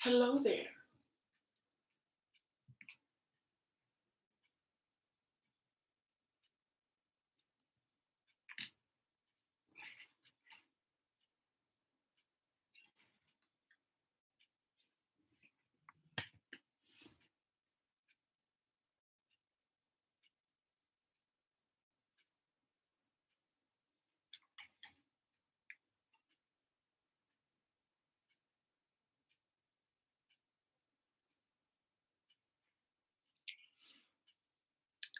Hello there.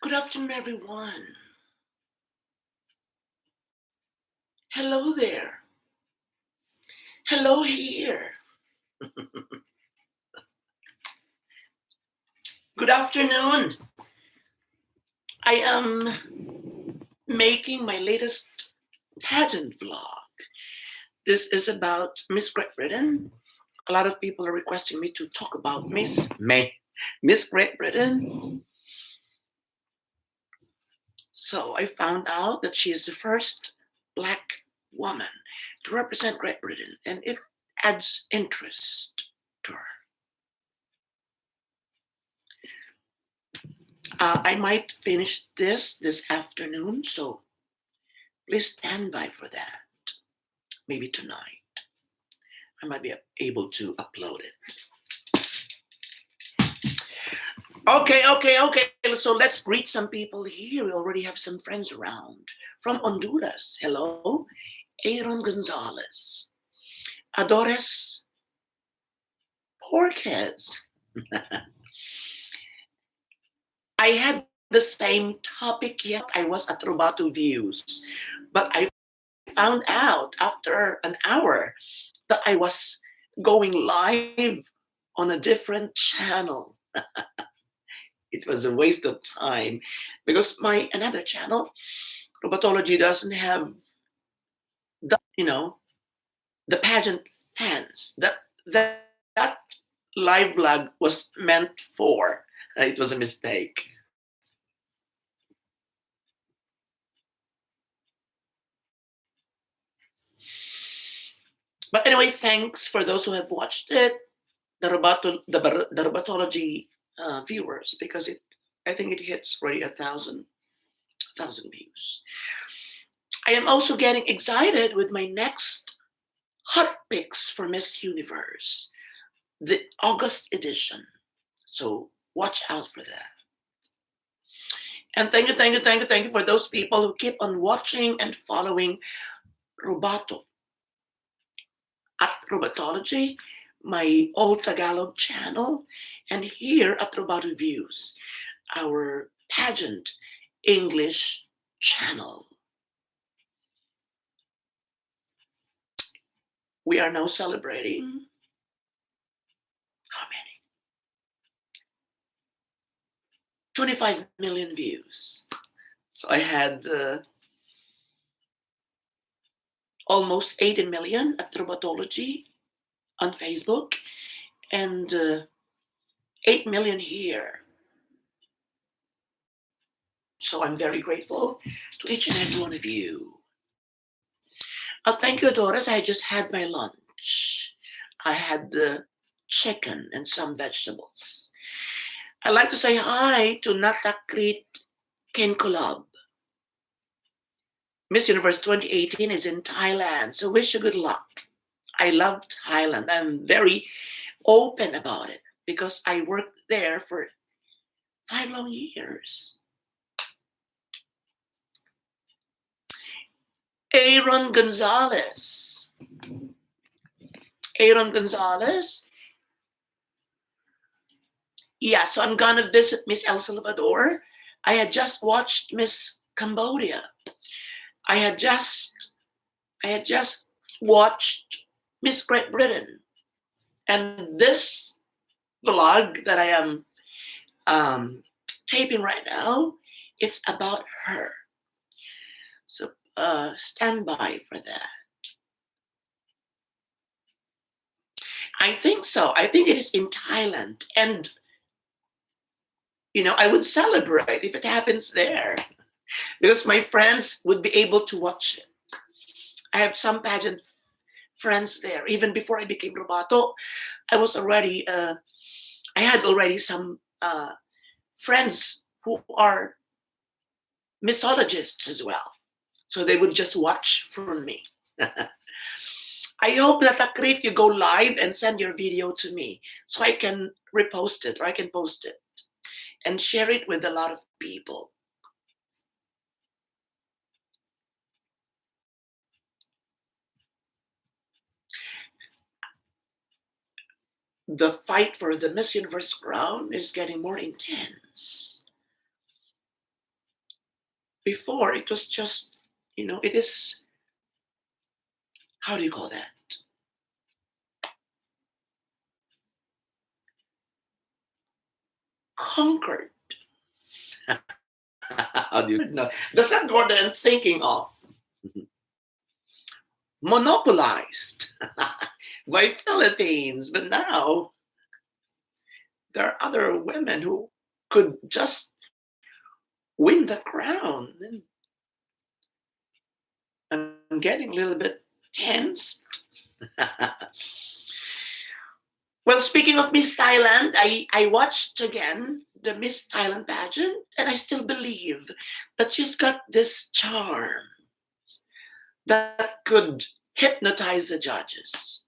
Good afternoon, everyone. Hello there. Hello here. Good afternoon. I am making my latest pageant vlog. This is about Miss Great Britain. A lot of people are requesting me to talk about Miss Great Britain. So I found out that she is the first black woman to represent Great Britain, and it adds interest to her. I might finish this afternoon, so please stand by for that. Maybe tonight. I might be able to upload it. Okay. So let's greet some people here. We already have some friends around. From Honduras, hello, Aaron Gonzalez. Adores Porquez. I had the same topic yet. I was at Robato Views, but I found out after an hour that I was going live on a different channel. It was a waste of time because my another channel, Robontology, doesn't have the pageant fans that live vlog was meant for. It was a mistake. But anyway, thanks for those who have watched it, the Robontology viewers, because I think it hits already 1,000 views. I am also getting excited with my next hot picks for Miss Universe, the August edition. So watch out for that. And thank you for those people who keep on watching and following Robato at Robotology, my old Tagalog channel, and here at Robato Views, our pageant English channel. We are now celebrating how many? 25 million views. So I had almost 80 million at Robotology on Facebook and 8 million here. So I'm very grateful to each and every one of you. Thank you, Doris. I just had my lunch. I had chicken and some vegetables. I'd like to say hi to Natakrit Kenkulab. Miss Universe 2018 is in Thailand, so wish you good luck. I love Thailand. I'm very open about it because I worked there for 5 long years. Aaron Gonzalez. Aaron Gonzalez. Yeah, so I'm gonna visit Miss El Salvador. I had just watched Miss Cambodia. I had just watched Miss Great Britain. And this vlog that I am taping right now is about her. So stand by for that. I think so. I think it is in Thailand. And, I would celebrate if it happens there because my friends would be able to watch it. I have some pageant friends there. Even before I became Robato, I was already, I had already some friends who are mythologists as well. So they would just watch from me. I hope that Akrit, you go live and send your video to me so I can repost it or I can post it and share it with a lot of people. The fight for the Miss Universe crown is getting more intense. Before, it was just, it is, how do you call that? Conquered. How do you know? That's not what I'm thinking of. Monopolized by Philippines. But now, there are other women who could just win the crown. I'm getting a little bit tense. Well, speaking of Miss Thailand, I watched again the Miss Thailand pageant, and I still believe that she's got this charm that could hypnotize the judges.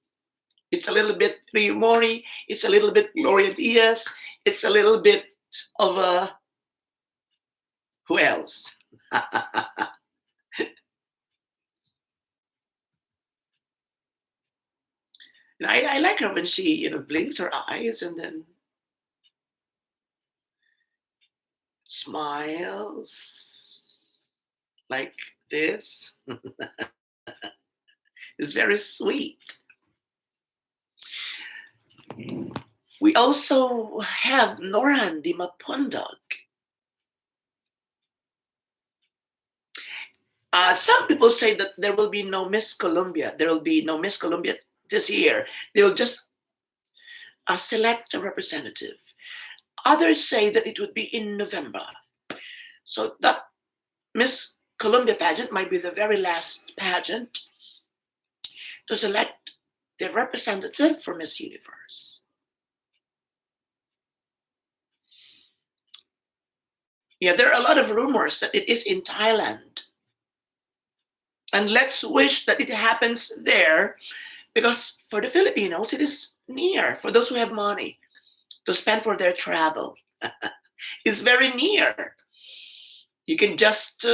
It's a little bit Rio Mori, it's a little bit Gloria Diaz, it's a little bit of a who else? And I like her when she, blinks her eyes and then smiles like this. It's very sweet. We also have Norhan Dimapundog. Some people say that there will be no Miss Columbia. There will be no Miss Columbia this year. They will just select a representative. Others say that it would be in November. So that Miss Columbia pageant might be the very last pageant to select the representative for Miss Universe. Yeah, there are a lot of rumors that it is in Thailand. And let's wish that it happens there because for the Filipinos, it is near. For those who have money to spend for their travel, it's very near. You can just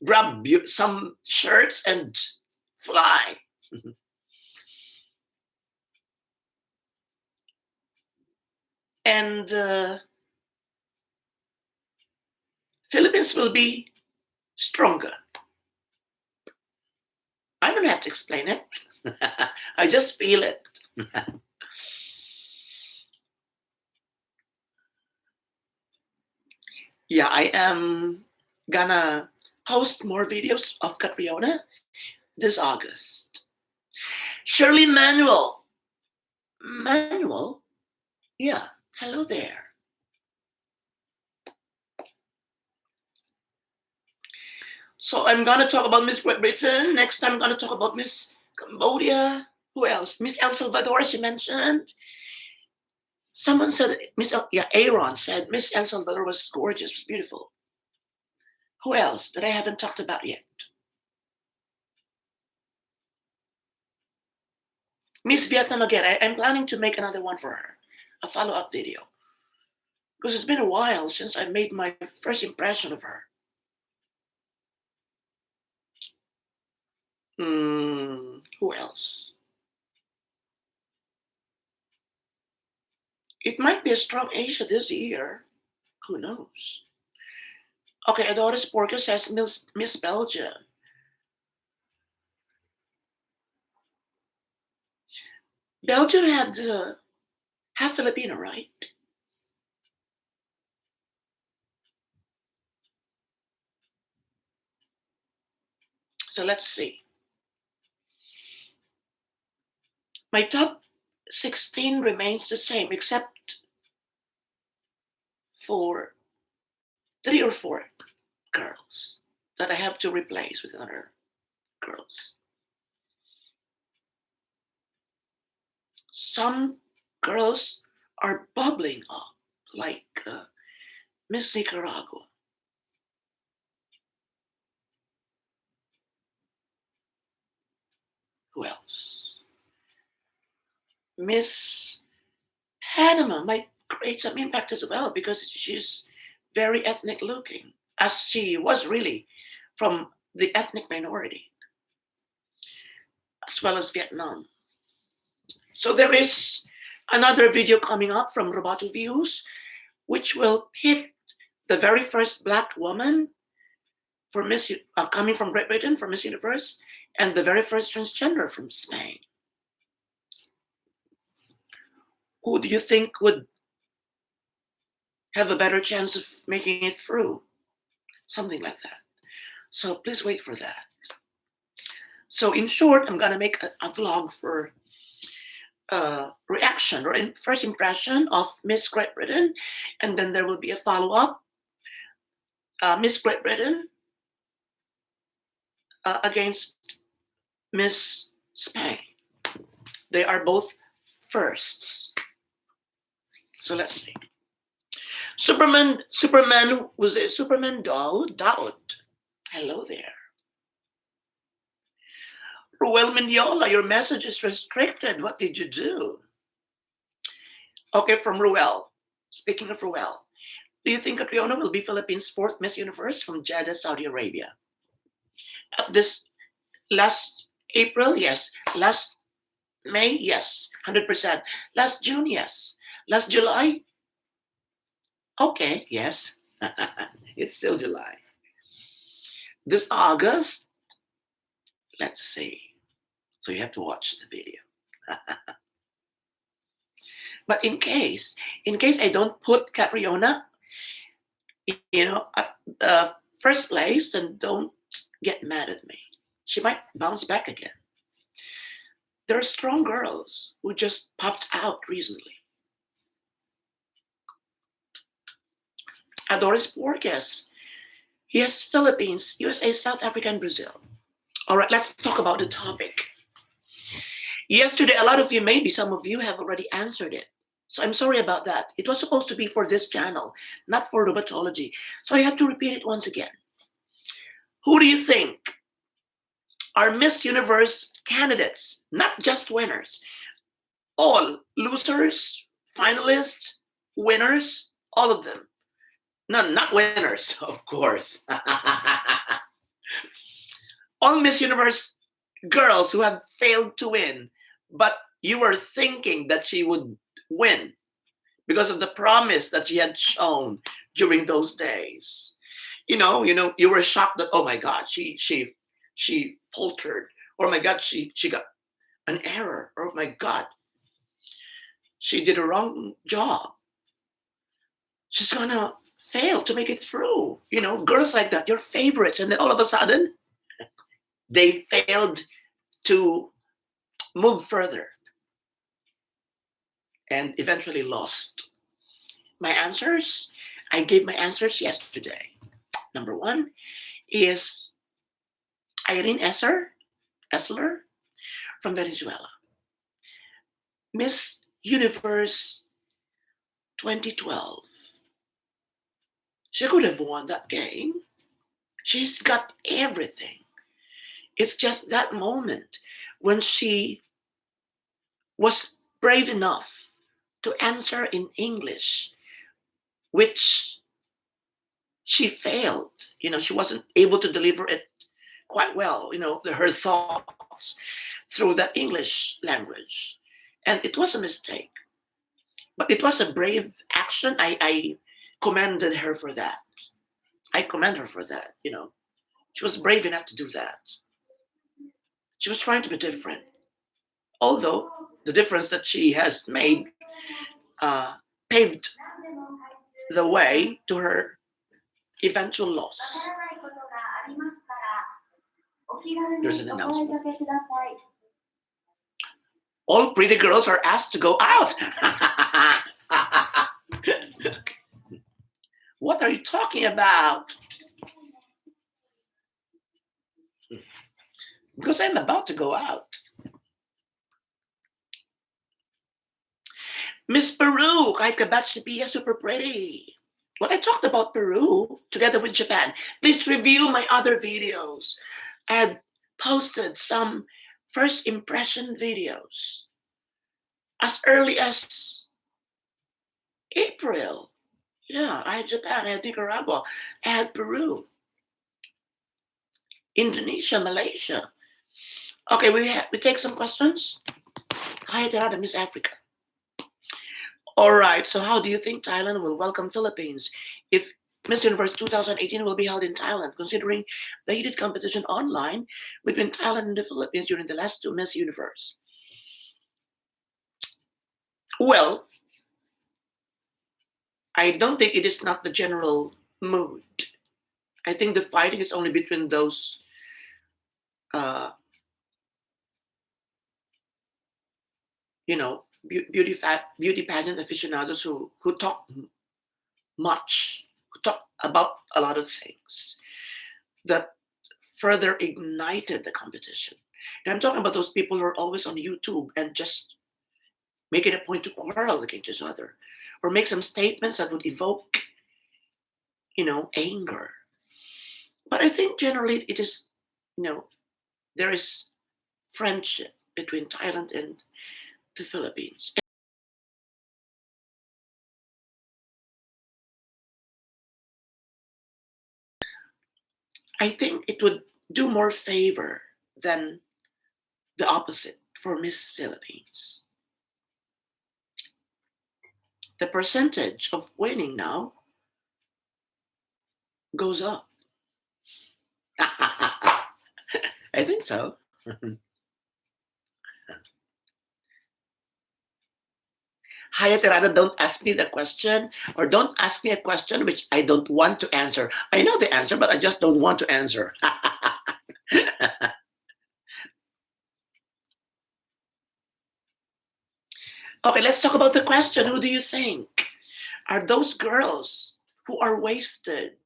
grab some shirts and fly. And Philippines will be stronger. I don't have to explain it. I just feel it. Yeah, I am gonna post more videos of Catriona this August. Shirley Manuel. Manuel? Yeah, hello there. So I'm gonna talk about Miss Great Britain. Next time I'm gonna talk about Miss Cambodia. Who else? Miss El Salvador, she mentioned. Someone said Aaron said Miss El Salvador was gorgeous, was beautiful. Who else that I haven't talked about yet? Miss Vietnam again. I'm planning to make another one for her, a follow-up video. Because it's been a while since I made my first impression of her. Who else? It might be a strong Asia this year. Who knows? Okay, Adoris Porca says Miss Belgium. Belgium had half Filipino, right? So let's see. My top 16 remains the same, except for 3 or 4 girls that I have to replace with other girls. Some girls are bubbling up, like Miss Nicaragua. Who else? Miss Panama might create some impact as well because she's very ethnic looking, as she was really from the ethnic minority, as well as Vietnam. So there is another video coming up from Roboto Views, which will hit the very first black woman for coming from Great Britain for Miss Universe, and the very first transgender from Spain. Who do you think would have a better chance of making it through? Something like that. So please wait for that. So in short, I'm gonna make a vlog for reaction or first impression of Miss Great Britain, and then there will be a follow-up. Miss Great Britain against Miss Spain. They are both firsts. So let's see. Superman was it Superman Daud? Hello there. Ruel Mignola, your message is restricted. What did you do? Okay, from Ruel. Speaking of Ruel, do you think Catriona will be Philippines' fourth Miss Universe from Jeddah, Saudi Arabia? This last April, yes. Last May, yes. 100%. Last June, yes. Last July, okay, yes. It's still July. This August, let's see. So you have to watch the video. But in case I don't put Catriona, at the first place, then don't get mad at me. She might bounce back again. There are strong girls who just popped out recently. Adoris Borges. Yes, Philippines, USA, South Africa, and Brazil. All right, let's talk about the topic. Yesterday, a lot of you, maybe some of you have already answered it. So I'm sorry about that. It was supposed to be for this channel, not for Robontology. So I have to repeat it once again. Who do you think are Miss Universe candidates? Not just winners. All losers, finalists, winners, all of them. No, not winners, of course. All Miss Universe girls who have failed to win, but you were thinking that she would win because of the promise that she had shown during those days. You were shocked that, oh my God, she faltered. Oh my God, she got an error. Oh my God, she did a wrong job. She's gonna fail to make it through. Girls like that, your favorites, and then all of a sudden, they failed to move further and eventually lost. My answers, I gave my answers yesterday. Number one is Irene Essler from Venezuela. Miss Universe 2012. She could have won that game. She's got everything. It's just that moment when she was brave enough to answer in English, which she failed. She wasn't able to deliver it quite well, her thoughts through that English language. And it was a mistake. But it was a brave action. I commended her for that. I commend her for that, She was brave enough to do that. She was trying to be different. Although the difference that she has made paved the way to her eventual loss. There's an announcement. All pretty girls are asked to go out. What are you talking about? Because I'm about to go out. Miss Peru, kahit kabatch ni Pia, super pretty. Well, I talked about Peru together with Japan. Please review my other videos. I had posted some first impression videos as early as April. Yeah, I had Japan, I had Nicaragua, I had Peru, Indonesia, Malaysia. Okay, we take some questions. Hi, Terada, Miss Africa. All right, so how do you think Thailand will welcome Philippines if Miss Universe 2018 will be held in Thailand, considering the heated competition online between Thailand and the Philippines during the last two Miss Universe? Well, I don't think it is not the general mood. I think the fighting is only between those, uh, beauty pageant aficionados who talk much, who talk about a lot of things that further ignited the competition. And I'm talking about those people who are always on YouTube and just make it a point to quarrel against each other or make some statements that would evoke, anger. But I think generally it is, there is friendship between Thailand and the Philippines. I think it would do more favor than the opposite for Miss Philippines. The percentage of winning now goes up. I think so. Hayatirada, don't ask me the question, or don't ask me a question which I don't want to answer. I know the answer, but I just don't want to answer. Okay, let's talk about the question. Who do you think are those girls who are wasted?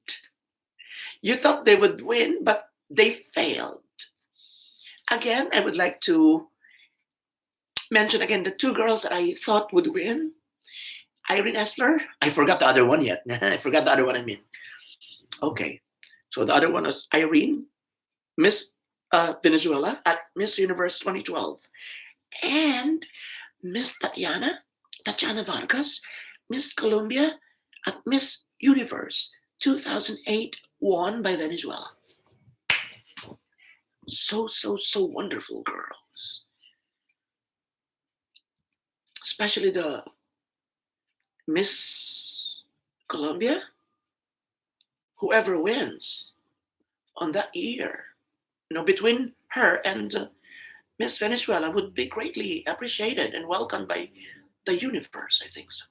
You thought they would win, but they failed. Again, I would like to mention again the two girls that I thought would win. Irene Esler. I forgot the other one yet. I forgot the other one. Okay. So the other one was Irene, Miss Venezuela at Miss Universe 2012, and Miss Tatiana Vargas, Miss Colombia at Miss Universe 2008, won by Venezuela. So wonderful girls. Especially the Miss Colombia, whoever wins on that year, between her and Miss Venezuela would be greatly appreciated and welcomed by the universe, I think so.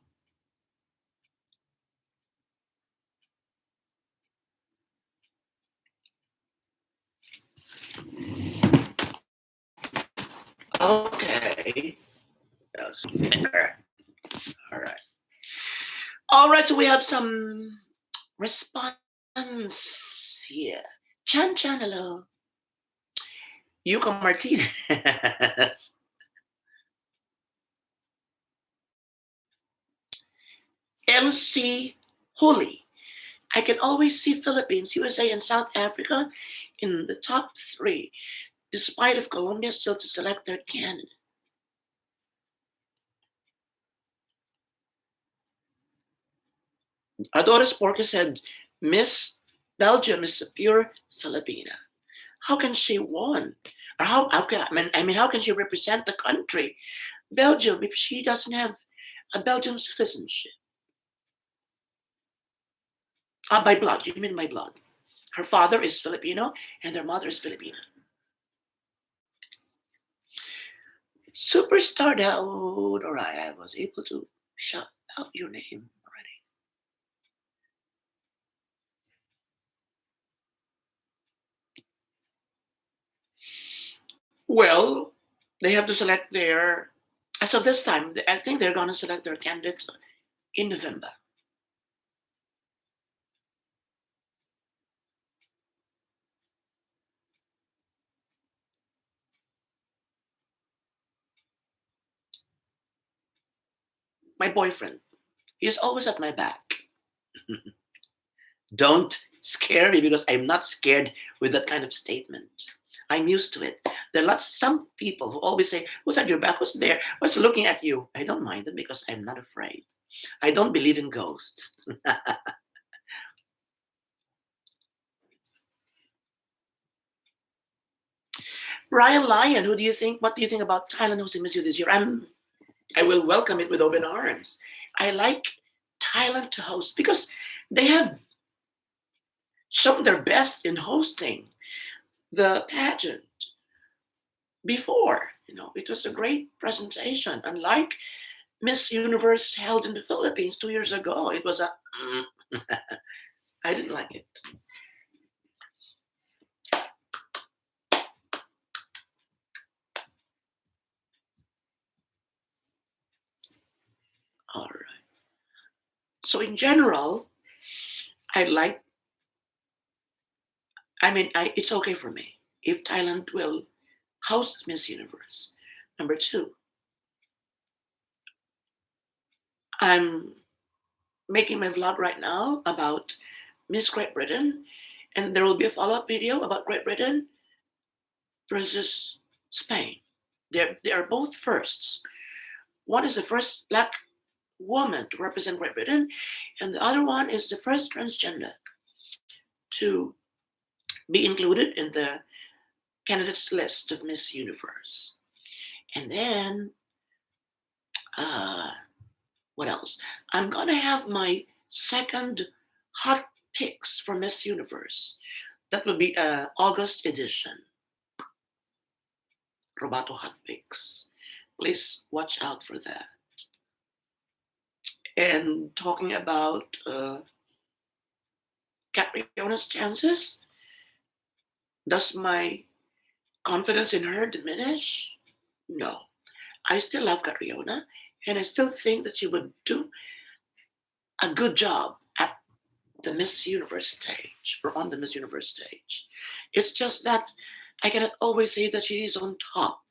Okay. Yes. All right. All right, so we have some response here. Chan Chan, hello. Yuka Martinez. MC Holy. I can always see Philippines, USA, and South Africa in the top three, despite of Colombia still to select their candidate. Adoris Porca said, Miss Belgium is a pure Filipina. How can she won? Or how can, how can she represent the country, Belgium, if she doesn't have a Belgian citizenship? By blood, you mean by blood. Her father is Filipino and her mother is Filipina. Superstar Daud. All right, I was able to shout out your name already. Well, they have to select their, as of this time, I think they're going to select their candidates in November. My boyfriend, he's always at my back. Don't scare me because I'm not scared with that kind of statement. I'm used to it. There are some people who always say, "Who's at your back? Who's there? Who's looking at you?" I don't mind them because I'm not afraid. I don't believe in ghosts. Ryan Lyon, who do you think? What do you think about Thailand hosting Miss U this year? I will welcome it with open arms. I like Thailand to host because they have shown their best in hosting the pageant before. It was a great presentation. Unlike Miss Universe held in the Philippines 2 years ago, it was a. I didn't like it. All right. So in general, I like. It's okay for me if Thailand will host Miss Universe. Number two, I'm making my vlog right now about Miss Great Britain, and there will be a follow-up video about Great Britain versus Spain. They are both firsts. One is the first black woman to represent Great Britain, and the other one is the first transgender to be included in the candidates list of Miss Universe. And then, uh, what else? I'm gonna have my second hot picks for Miss Universe. That will be August edition. Robato hot picks. Please watch out for that. And talking about Capriona's chances, does my confidence in her diminish? No. I still love Catriona, and I still think that she would do a good job at the Miss Universe stage or on the Miss Universe stage. It's just that I cannot always say that she is on top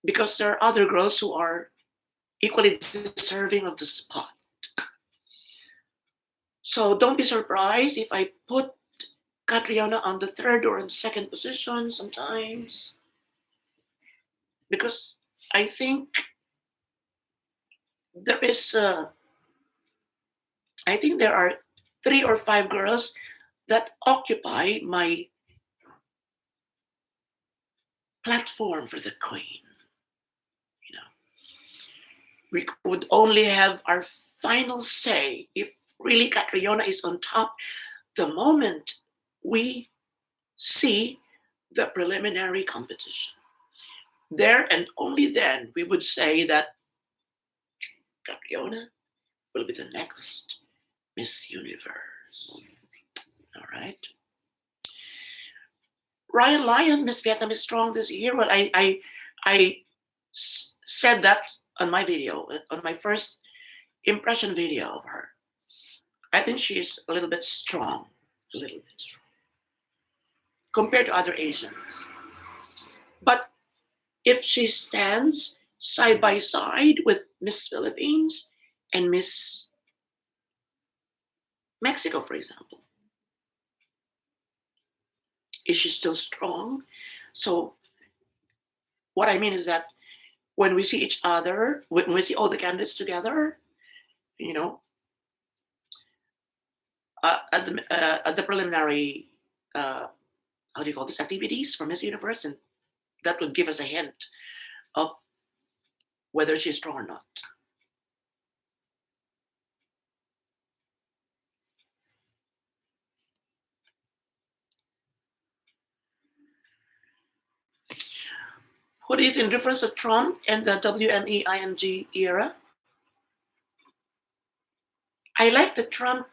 because there are other girls who are equally deserving of the spot. So don't be surprised if I put Catriona on the third or on the second position sometimes because I think there is, I think there are three or five girls that occupy my platform for the queen. You know, we would only have our final say if really Catriona is on top the moment we see the preliminary competition. There and only then we would say that Catriona will be the next Miss Universe. All right. Ryan Lyon, Miss Vietnam is strong this year. Well, said that on my video, on my first impression video of her. I think she's a little bit strong, a little bit strong compared to other Asians. But if she stands side by side with Miss Philippines and Miss Mexico, for example, is she still strong? So what I mean is that when we see each other, when we see all the candidates together, you know, at the preliminary, uh, how do you call this, activities for Miss Universe, and that would give us a hint of whether she's strong or not. What do you think the difference of Trump and the WME-IMG era? I like the Trump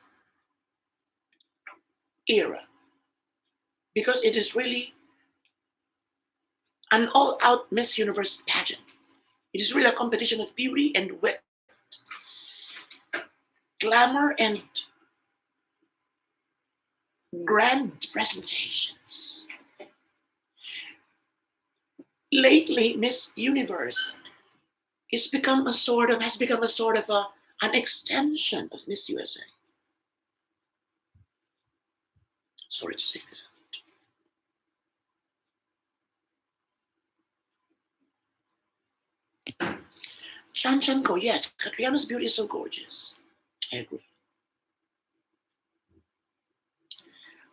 era because it is really an all-out Miss Universe pageant. It is really a competition of beauty and wit, glamour and grand presentations. Lately, Miss Universe has become a sort of an extension of Miss USA. Sorry to say that. Chan Chan Ko, yes, Catriana's beauty is so gorgeous. I agree.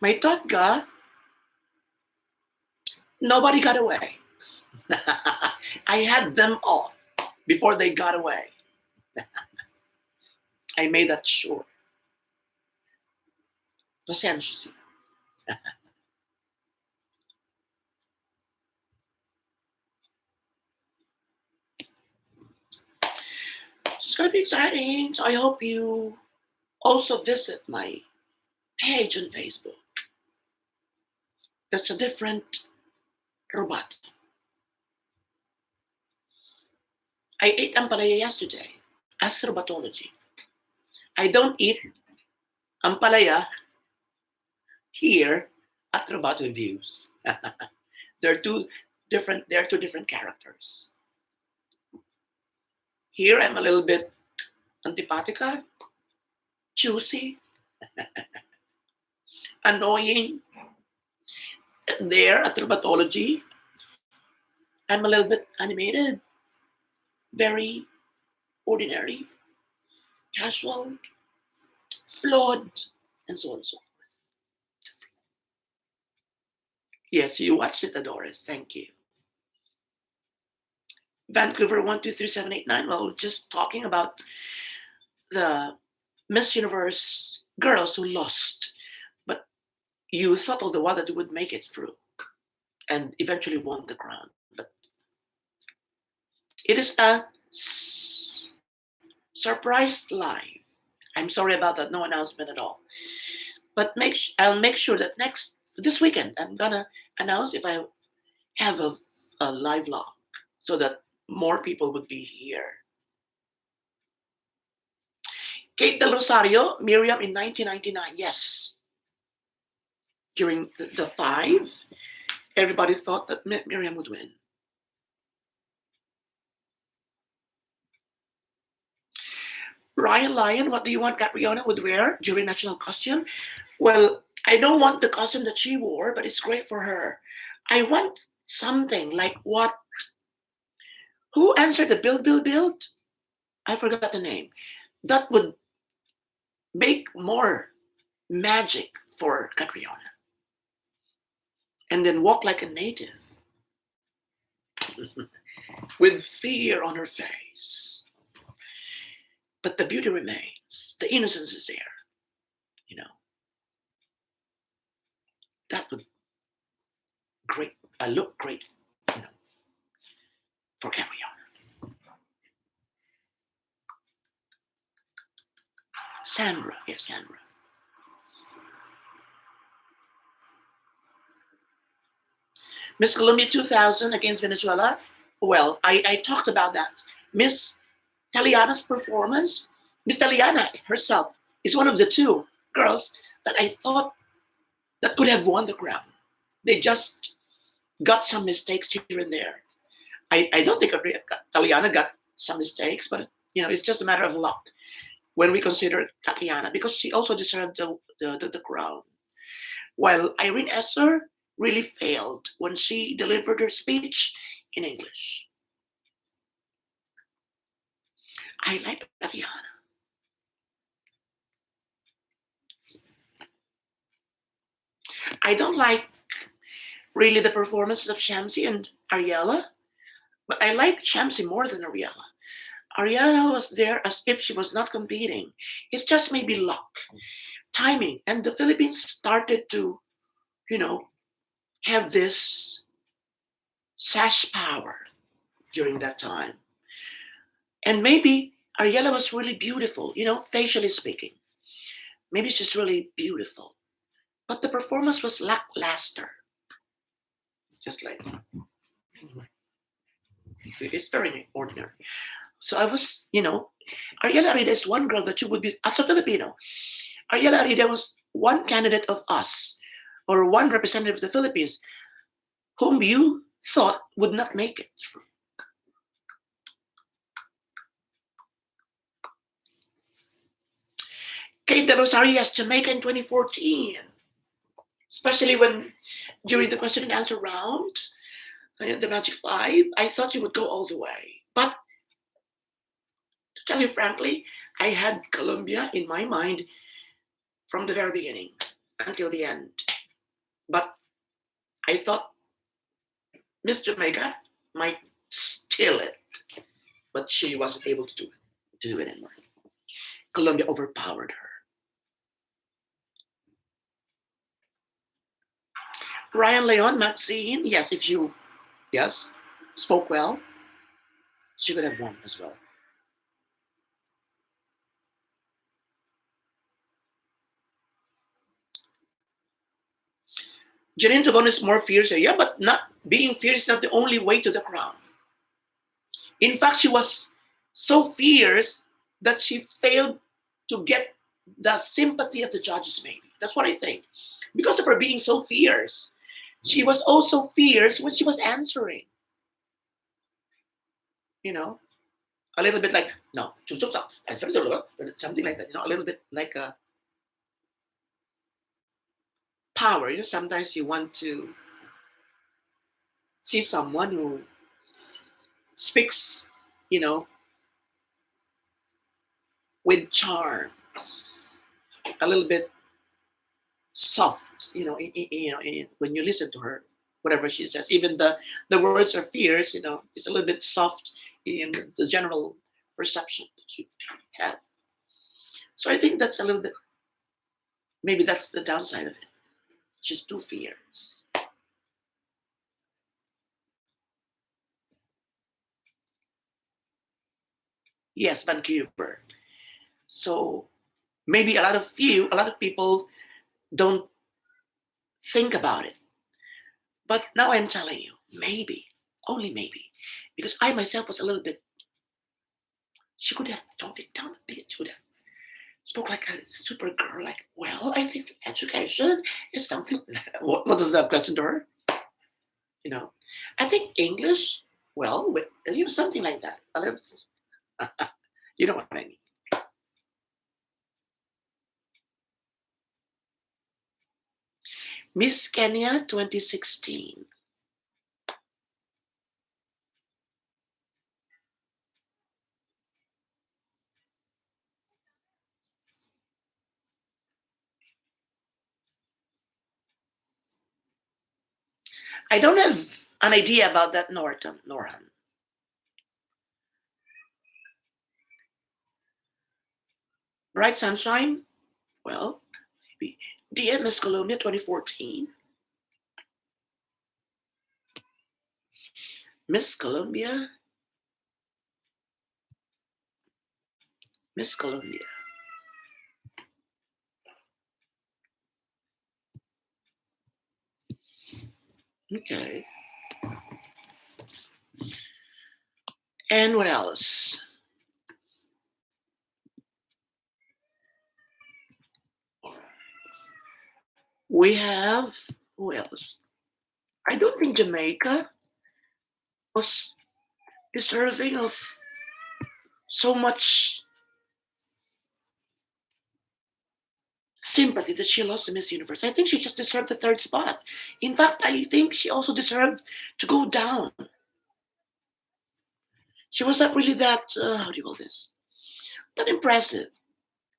My thought ga, nobody got away. I had them all before they got away. I made that sure. Pasensya sila. So it's gonna be exciting. So I hope you also visit my page on Facebook. That's a different robot. I ate ampalaya yesterday as robatology. I don't eat ampalaya here at Robato Views. They're two different characters. Here I'm a little bit antipatica, choosy, annoying. And there at Robatology, I'm a little bit animated, very ordinary, casual, flawed, and so on and so forth. Yes, you watched it, Adoris. Thank you. Vancouver 123789. Well, just talking about the Miss Universe girls who lost, but you thought all the while that you would make it through and eventually won the crown. But it is a surprise live. I'm sorry about that, no announcement at all. But I'll make sure that this weekend I'm gonna announce if I have a live log so that more people would be here. Kate Del Rosario, Miriam in 1999. Yes. During the five, everybody thought that Miriam would win. Ryan Lyon, what do you want Catriona would wear during national costume? Well, I don't want the costume that she wore, but it's great for her. I want something like what? Who answered the build? I forgot the name. That would make more magic for Catriona. And then walk like a native with fear on her face. But the beauty remains. The innocence is there. You know. That would look great, for Catriona. Sandra, yes, Sandra. Miss Colombia 2000 against Venezuela. Well, I talked about that. Miss Taliana's performance, Miss Taliana herself is one of the two girls that I thought that could have won the crown. They just got some mistakes here and there. I don't think Taliana got some mistakes, but it's just a matter of luck when we consider Tatiana, because she also deserved the crown. While Irene Esser really failed when she delivered her speech in English. I like Tatiana. I don't like really the performances of Shamsi and Ariella, but I like Shamsi more than Ariella. Ariella was there as if she was not competing. It's just maybe luck, timing, and the Philippines started to, have this sash power during that time. And maybe Ariella was really beautiful, facially speaking. Maybe she's really beautiful. But the performance was lackluster. Just like, it's very ordinary. So I was, Ariella Arida is one girl that you would be, as a Filipino, Ariella Arida was one candidate of us, or one representative of the Philippines, whom you thought would not make it through. Kate Del Rosario, yes, Jamaica in 2014. Especially when during the question and answer round, the Magic Five, I thought she would go all the way. But to tell you frankly, I had Colombia in my mind from the very beginning until the end. But I thought Miss Jamaica might steal it, but she wasn't able to do it anymore. Colombia overpowered her. Ryan Leon, Maxine, yes, if you, yes, spoke well, she could have won as well. Janine Togon is more fierce. Yeah, but not being fierce is not the only way to the crown. In fact, she was so fierce that she failed to get the sympathy of the judges, maybe. That's what I think. Because of her being so fierce, she was also fierce when she was answering. You know, a little bit like, no, something like that. A little bit like a power. Sometimes you want to see someone who speaks, you know, with charms, a little bit soft, when you listen to her, whatever she says, even the words are fierce, it's a little bit soft in the general perception that you have. So I think that's a little bit, maybe that's the downside of it. She's too fierce. Yes, Vancouver. So maybe a lot of people don't think about it. But now I'm telling you, maybe, only maybe, because I myself was a little bit, she could have toned it down a bit. She would have spoke like a super girl, like, well, I think education is something. What was that question to her? You know, I think English, well, something like that. A little, you know what I mean. Miss Kenya 2016. I don't have an idea about that, Norhan. Bright Sunshine? Well, maybe. DM Miss Columbia 2014. Miss Columbia? Miss Columbia. Okay. And what else? We have, who else? I don't think Jamaica was deserving of so much sympathy that she lost to Miss Universe. I think she just deserved the third spot. In fact, I think she also deserved to go down. She was not really that, how do you call this? That impressive.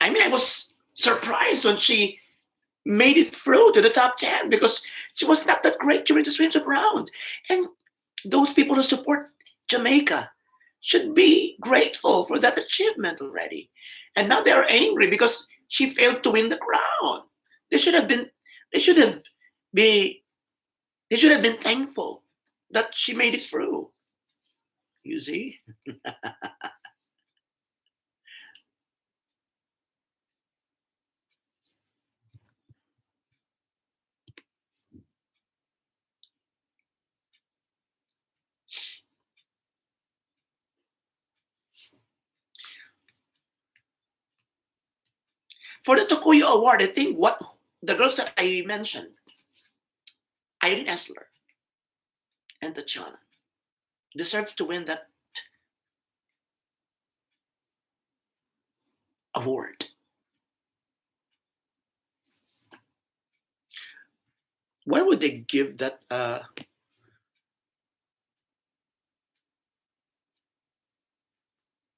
I mean, I was surprised when she made it through to the top 10 because she was not that great during the swimsuit round. And those people who support Jamaica should be grateful for that achievement already. And now they're angry because she failed to win the crown. They should have been they should have be they should have been thankful that she made it through. You see? For the Tokuyo Award, I think what the girls that I mentioned, Irene Esler and Tatiana, deserve to win that award. Why would they give that?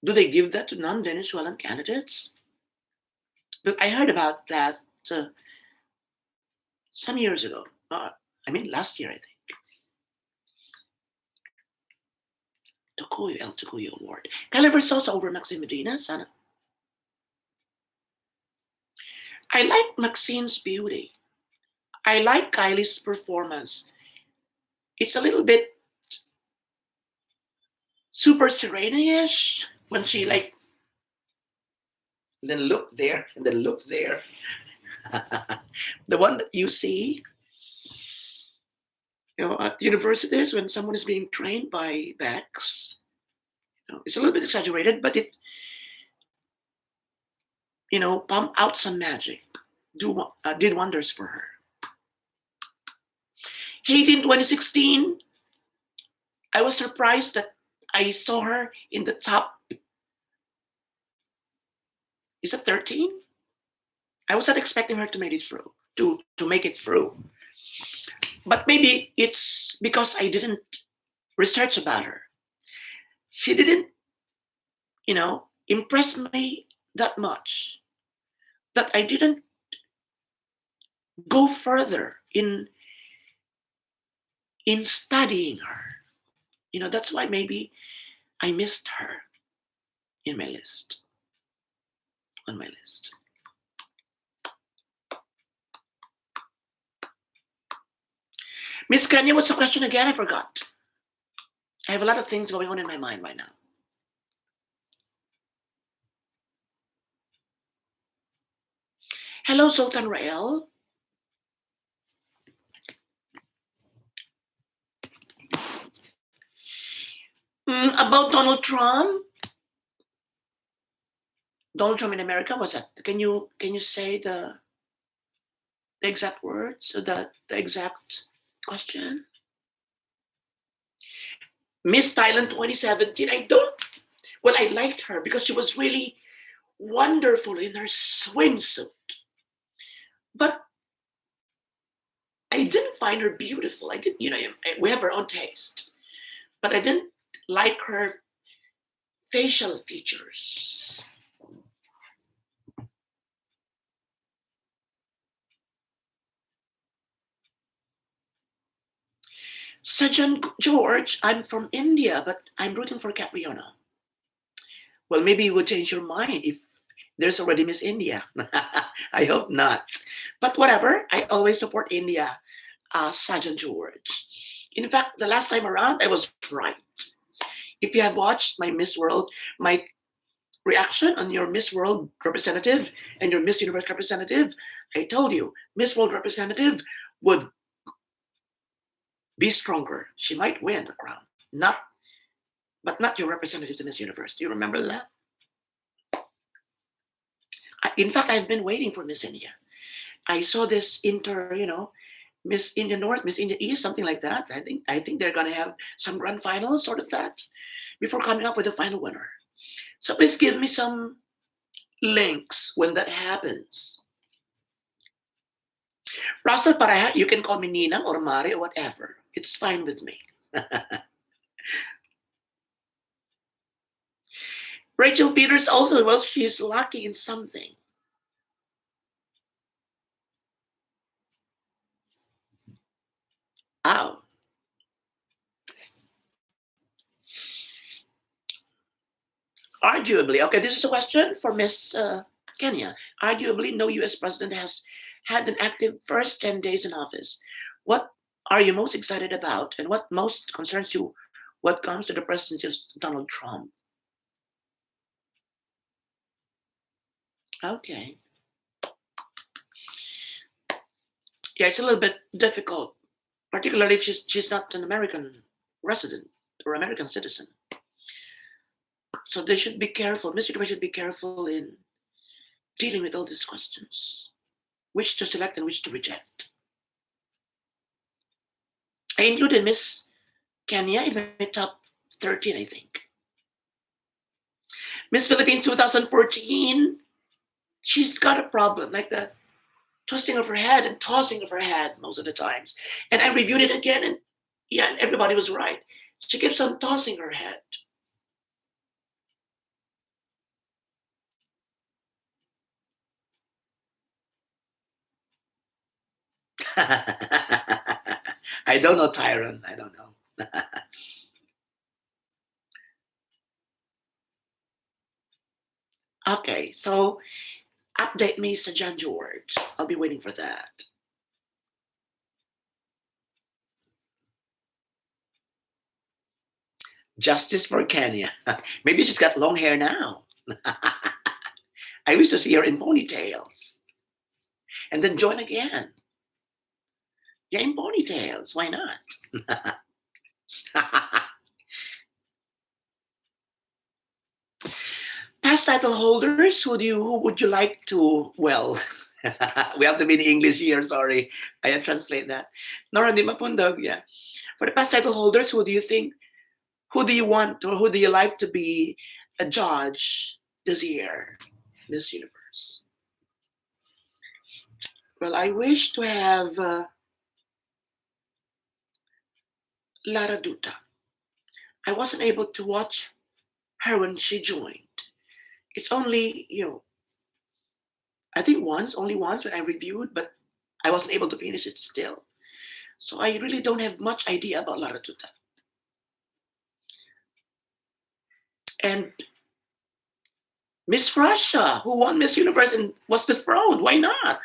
Do they give that to non-Venezuelan candidates? Look, I heard about that uh, some years ago. I mean, last year, I think. Tukuyo, El Tukuyo Award. Kylie Versosa over Maxine Medina. Sana. I like Maxine's beauty. I like Kylie's performance. It's a little bit super serena-ish when she like then look there and then look there. The one that you see, at universities when someone is being trained by Bex, it's a little bit exaggerated, but it, pump out some magic. Did wonders for her. Haiti in 2016, I was surprised that I saw her in the top. Is it 13? I was not expecting her to make it through. To make it through. But maybe it's because I didn't research about her. She didn't, impress me that much that I didn't go further in studying her. That's why maybe I missed her in my list. On my list. Miss Kenya, what's the question again? I forgot. I have a lot of things going on in my mind right now. Hello, Sultan Rael. About Donald Trump. Donald Trump in America, what's that? Can you say the exact words or the exact question? Miss Thailand 2017. I liked her because she was really wonderful in her swimsuit. But I didn't find her beautiful. I didn't, we have our own taste. But I didn't like her facial features. Sajan George, I'm from India, but I'm rooting for Capriona. Well, maybe you would change your mind if there's already Miss India. I hope not. But whatever, I always support India, Sajan George. In fact, the last time around, I was right. If you have watched my Miss World, my reaction on your Miss World representative and your Miss Universe representative, I told you, Miss World representative would be stronger. She might win the crown. But not your representative to Miss Universe. Do you remember that? In fact, I've been waiting for Miss India. I saw this Miss India North, Miss India East, something like that. I think they're gonna have some grand finals, sort of that, before coming up with the final winner. So please give me some links when that happens. Russell Paraha, you can call me Ninang or Mari or whatever. It's fine with me. Rachel Peters also, well, she's lucky in something. Ow. Arguably, okay, this is a question for Miss Kenya. Arguably, no U.S. president has had an active first 10 days in office. What are you most excited about, and what most concerns you what comes to the presidency of Donald Trump? Okay. Yeah, it's a little bit difficult, particularly if she's not an American resident or American citizen. So they should be careful. Mr. Universe should be careful in dealing with all these questions. Which to select and which to reject. I included Miss Kenya in my top 13, I think. Miss Philippines 2014, she's got a problem. Like twisting of her head and tossing of her head most of the times. And I reviewed it again, and yeah, and everybody was right. She keeps on tossing her head. I don't know, Tyron. I don't know. Okay, so update me, Sir John George. I'll be waiting for that. Justice for Kenya. Maybe she's got long hair now. I used to see her in ponytails and then join again. Yeah, in ponytails. Why not? Past title holders, who would you like to, well, we have to be in English here, sorry. I can translate that. Nora Di Mapundog, yeah. For the past title holders, who do you want or who do you like to be a judge this year, Miss Universe? Well, I wish to have Lara Duta. I wasn't able to watch her when she joined. It's only, I think only once when I reviewed, but I wasn't able to finish it still. So I really don't have much idea about Lara Duta. And Miss Russia, who won Miss Universe and was dethroned. Why not?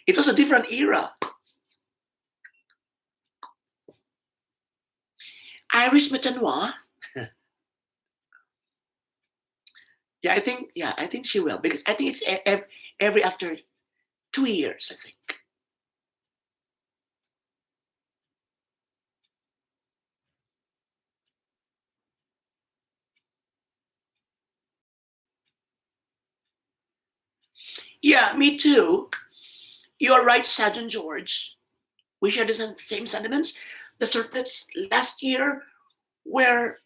It was a different era. Irish Metanois. I think she will because I think it's every after 2 years. I think. Yeah, me too. You are right, Sergeant George. We share the same sentiments. The surplus last year were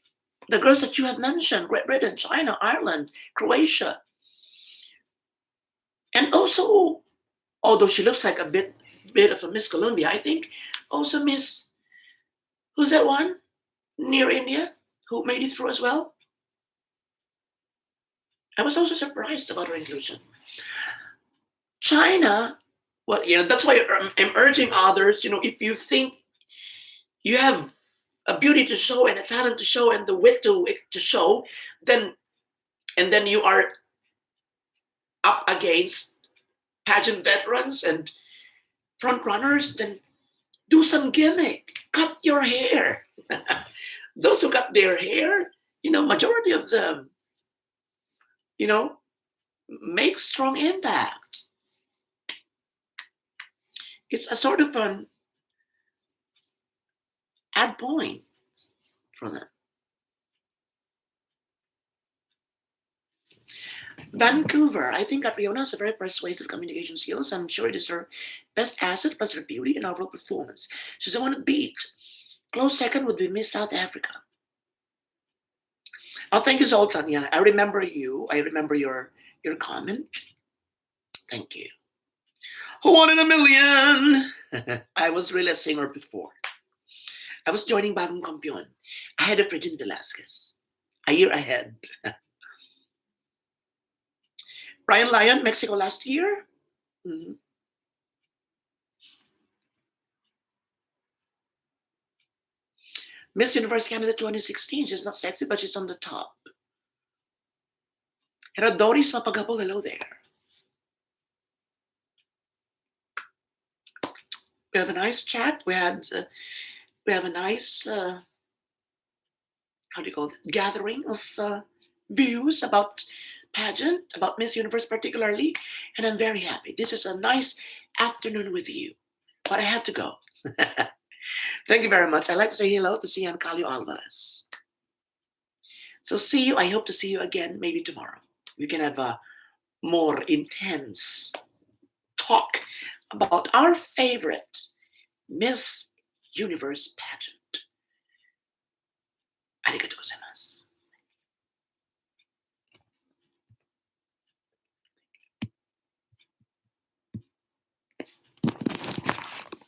the girls that you have mentioned: Great Britain, China, Ireland, Croatia, and also, although she looks like a bit of a Miss Columbia, I think also Miss, who's that one near India who made it through as well. I was also surprised about her inclusion. China, well, that's why I'm urging others. If you think you have a beauty to show and a talent to show and the wit to show, then and then you are up against pageant veterans and front runners, then do some gimmick. Cut your hair. Those who cut their hair, majority of them, you know, make strong impact. It's a sort of an add point for them. Vancouver, I think Catriona has a very persuasive communication skills. I'm sure it is her best asset plus her beauty and overall performance. She's the one to beat. Close second would be Miss South Africa. Oh, thank you, Zoltan. Yeah, I remember you. I remember your comment. Thank you. Who won in a million? I was really a singer before. I was joining Bagong Kampiyon ahead of Regine Velasquez. A year ahead. Ryan Lyon, Mexico last year. Mhm. Miss Universe Canada 2016. She's not sexy, but she's on the top. And Doris Mapagapol, hello there. We have a nice chat. We have a nice how do you call it, gathering of views about pageant, about Miss Universe particularly, and I'm very happy. This is a nice afternoon with you, but I have to go. Thank you very much. I'd like to say hello to Sian Calio Alvarez. So see you. I hope to see you again maybe tomorrow. We can have a more intense talk about our favorite Miss Universe pageant.